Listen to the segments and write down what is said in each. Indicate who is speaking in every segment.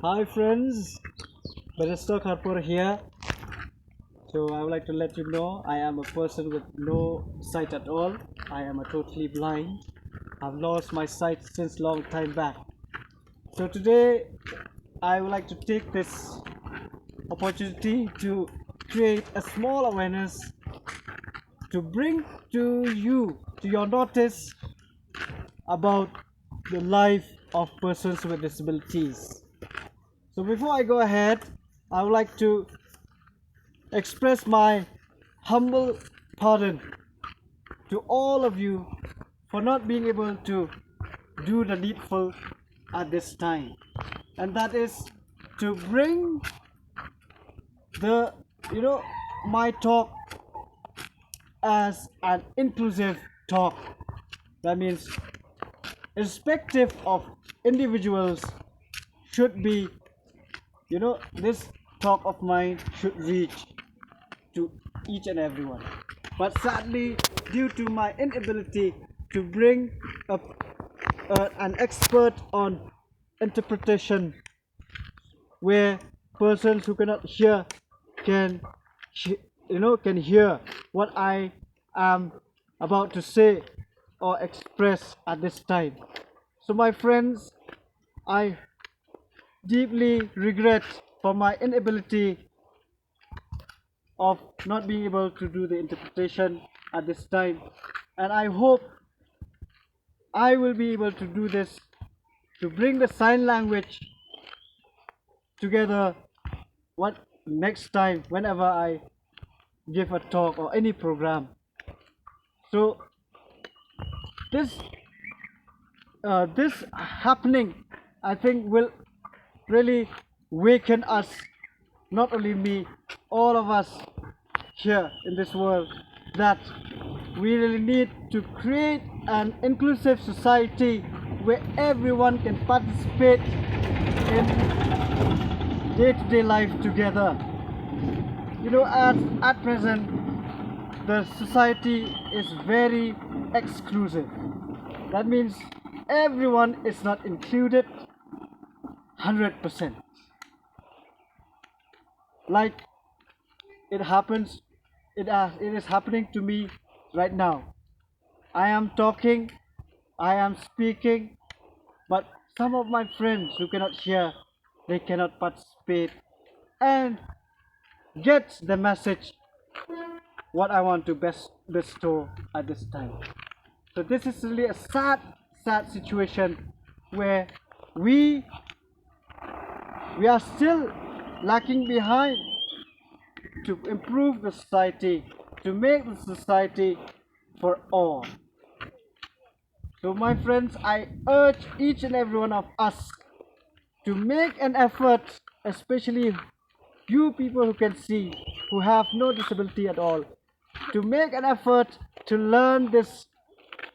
Speaker 1: Hi friends, Barrister Kharpur here. So I would like to let you know I am a person with no sight at all. I am a totally blind. I've lost my sight since long time back. So today I would like to take this opportunity to create a small awareness to bring to your notice about the life of persons with disabilities. So before I go ahead, I would like to express my humble pardon to all of you for not being able to do the needful at this time, and that is to bring the my talk as an inclusive talk. That means irrespective of individuals should be, this talk of mine should reach to each and everyone. But sadly, due to my inability to bring up an expert on interpretation, where persons who cannot hear can, can hear what I am about to say or express at this time. So, my friends, I deeply regret for my inability of not being able to do the interpretation at this time, and I hope I will be able to do this to bring the sign language together what next time whenever I give a talk or any program. So this happening, I think, will really waken us, not only me, all of us here in this world, that we really need to create an inclusive society where everyone can participate in day-to-day life together. At present, the society is very exclusive. That means everyone is not included 100%. Like it happens, it is happening to me right now. I am talking, I am speaking, but some of my friends who cannot hear, they cannot participate and get the message what I want to bestow at this time. So this is really a sad situation where we we are still lacking behind to improve the society, to make the society for all. So my friends, I urge each and every one of us to make an effort, especially you people who can see, who have no disability at all, to make an effort to learn this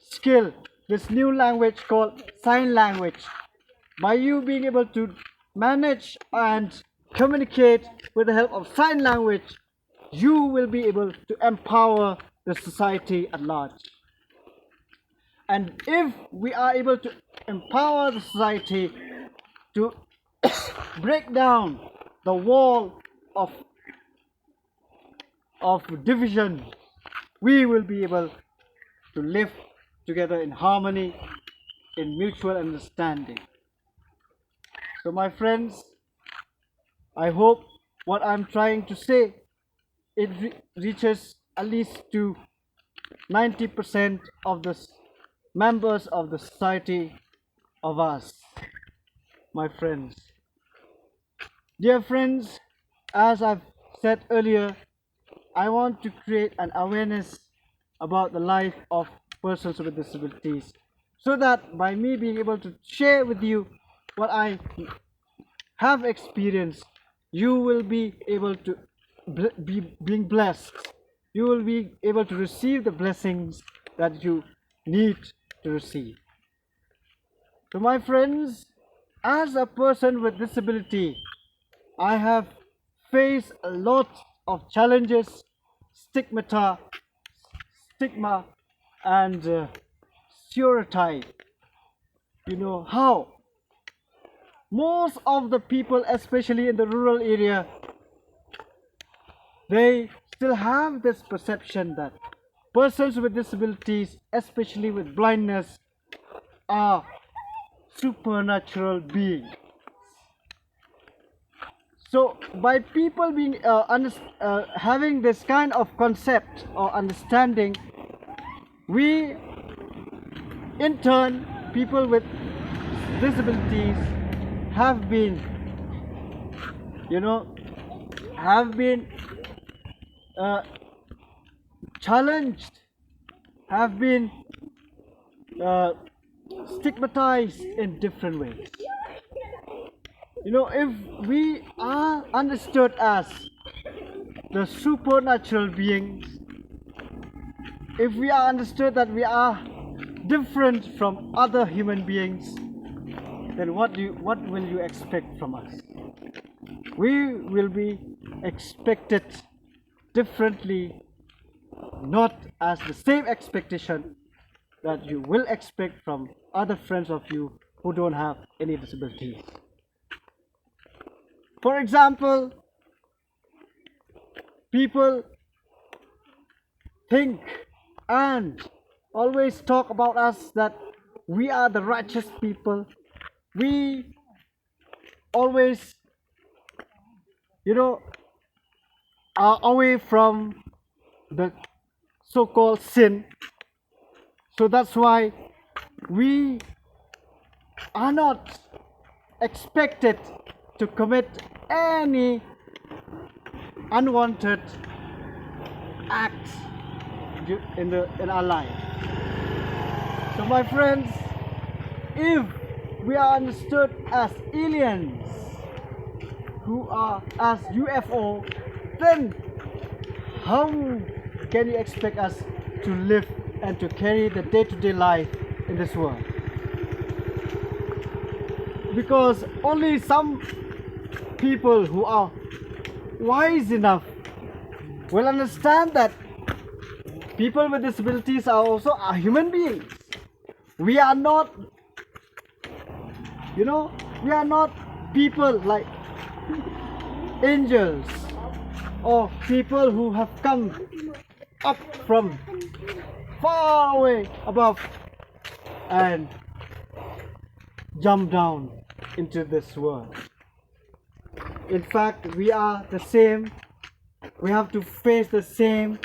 Speaker 1: skill, this new language called sign language. By you being able to manage and communicate with the help of sign language, you will be able to empower the society at large. And if we are able to empower the society to break down the wall of division, we will be able to live together in harmony, in mutual understanding. So my friends, I hope what I'm trying to say, it reaches at least to 90% of the members of the society of us, my friends. Dear friends, as I've said earlier, I want to create an awareness about the life of persons with disabilities, so that by me being able to share with you what I have experienced, you will be able to be being blessed. You will be able to receive the blessings that you need to receive. So my friends, as a person with disability, I have faced a lot of challenges, stigma, and stereotype. You know how most of the people, especially in the rural area, they still have this perception that persons with disabilities, especially with blindness, are supernatural beings. So by people being having this kind of concept or understanding, we in turn, people with disabilities have been, have been challenged, have been stigmatized in different ways. If we are understood as the supernatural beings, if we are understood that we are different from other human beings, then what will you expect from us? We will be expected differently, not as the same expectation that you will expect from other friends of you who don't have any disabilities. For example, people think and always talk about us that we are the righteous people. We always, are away from the so-called sin. So that's why we are not expected to commit any unwanted acts in our life. So my friends, if we are understood as aliens who are as UFO, then how can you expect us to live and to carry the day-to-day life in this world? Because only some people who are wise enough will understand that people with disabilities are also human beings. We are not, we are not people like angels or people who have come up from far away above and jump down into this world. In fact, we are the same. We have to face the same,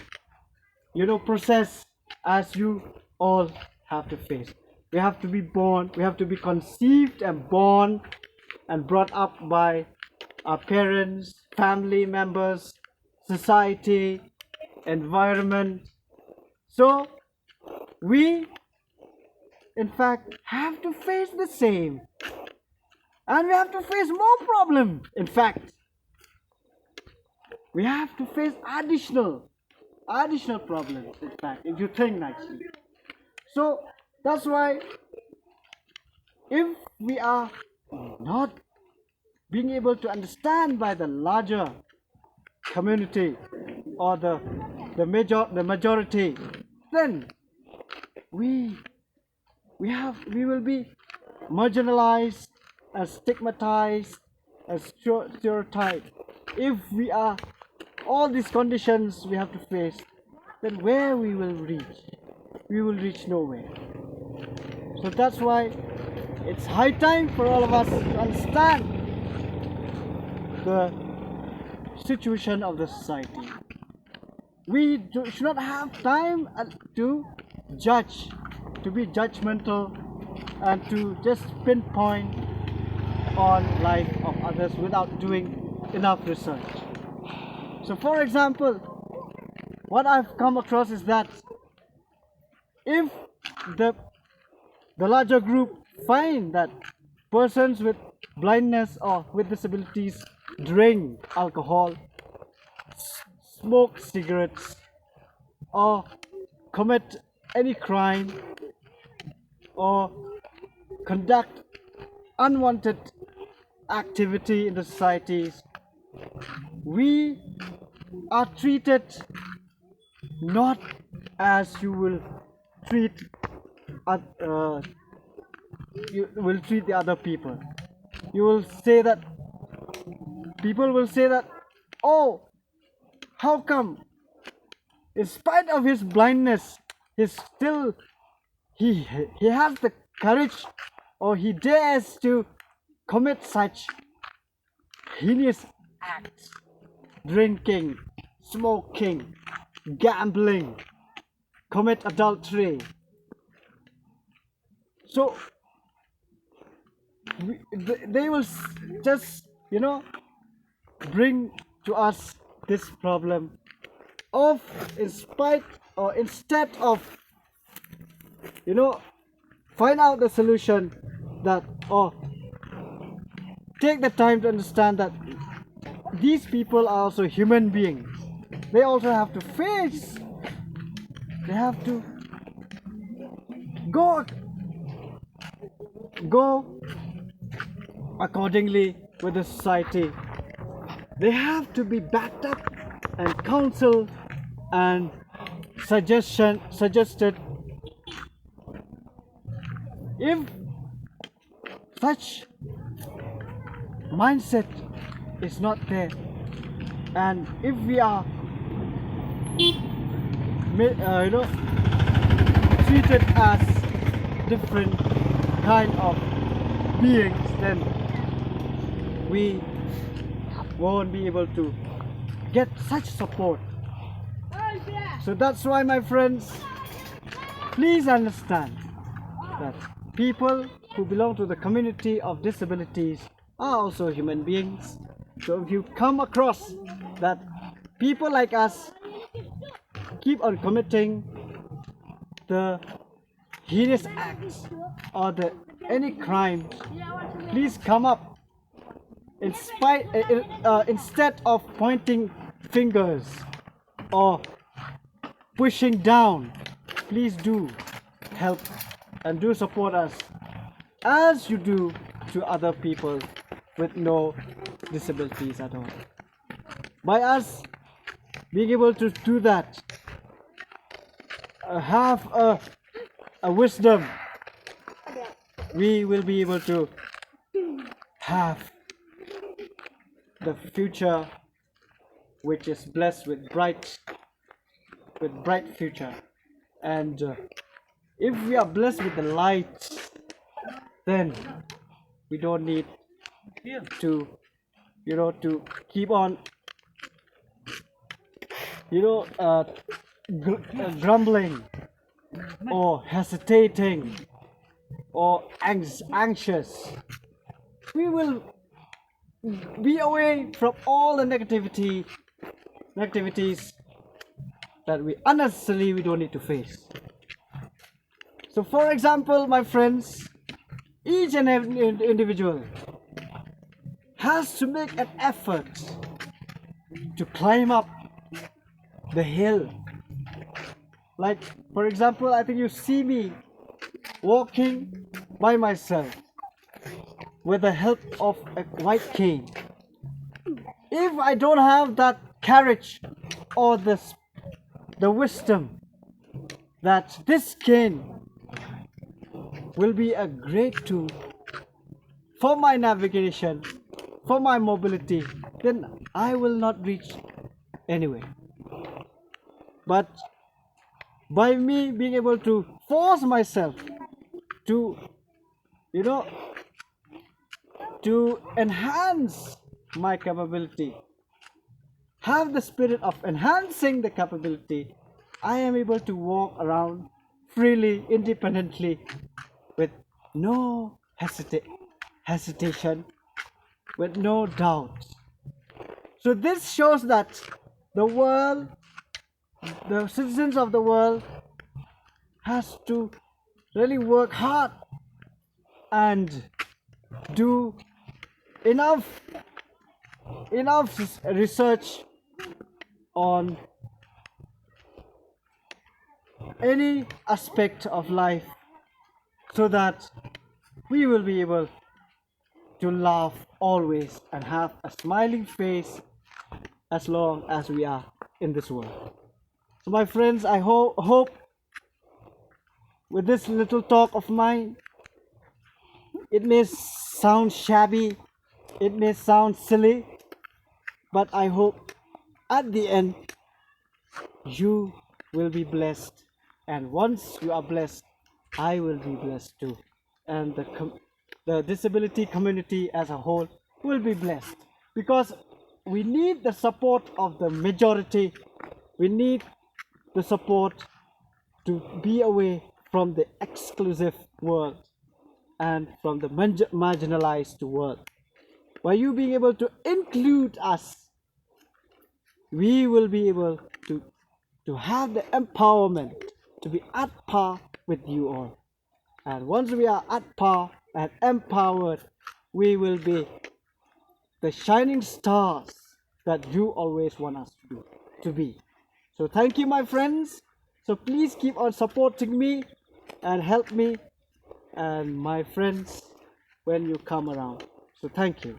Speaker 1: process as you all have to face. We have to be born, we have to be conceived and born and brought up by our parents, family members, society, environment. So we in fact have to face the same, and we have to face more problem. In fact, we have to face additional problems, in fact, if you think nicely. So that's why if we are not being able to understand by the larger community or the majority, then we will be marginalized, as stigmatized, as stereotyped. If we are all these conditions we have to face, then where we will reach? We will reach nowhere. So that's why it's high time for all of us to understand the situation of the society. We should not have time to judge, to be judgmental, and to just pinpoint on life of others without doing enough research. So for example, what I've come across is that if the larger group find that persons with blindness or with disabilities drink alcohol, smoke cigarettes, or commit any crime, or conduct unwanted activity in the societies, we are treated not as you will treat the other people. you will say that, people will say that, oh, how come in spite of his blindness he's still, he has the courage, or he dares to commit such heinous acts: drinking, smoking, gambling, commit adultery. So they will just, bring to us this problem of, in spite, or instead of, find out the solution, that, or take the time to understand that these people are also human beings. They also have to face, they have to go accordingly with the society. They have to be backed up and counseled and suggested. If such mindset is not there, and if we are treated as different kind of beings, then we won't be able to get such support. So that's why, my friends, please understand that people who belong to the community of disabilities are also human beings. So if you come across that people like us keep on committing the heinous acts or any crime, please come up. Instead of pointing fingers or pushing down, please do help and do support us as you do to other people with no disabilities at all. By us being able to do that, have a wisdom, we will be able to have the future which is blessed with bright future. And if we are blessed with the light, then we don't need to keep on grumbling or hesitating or anxious. We will be away from all the negativities that we unnecessarily don't need to face. So for example, my friends, each and every individual has to make an effort to climb up the hill. Like, for example, I think you see me walking by myself with the help of a white cane. If I don't have that courage or the wisdom that this cane will be a great tool for my navigation, for my mobility, then I will not reach anywhere. But by me being able to force myself to to enhance my capability, have the spirit of enhancing the capability, I am able to walk around freely, independently, with no hesitation, with no doubt. So this shows that the world, the citizens of the world, has to really work hard and do enough research on any aspect of life, so that we will be able to laugh always and have a smiling face as long as we are in this world. So my friends, I hope with this little talk of mine, It may sound shabby, it may sound silly, but I hope at the end you will be blessed. And once you are blessed, I will be blessed too. And the disability community as a whole will be blessed, because we need the support of the majority. We need the support to be away from the exclusive world and from the marginalized world. By you being able to include us, we will be able to have the empowerment to be at par with you all. And once we are at par and empowered, we will be the shining stars that you always want us to be. So thank you, my friends. So please keep on supporting me and help me and my friends when you come around. So thank you.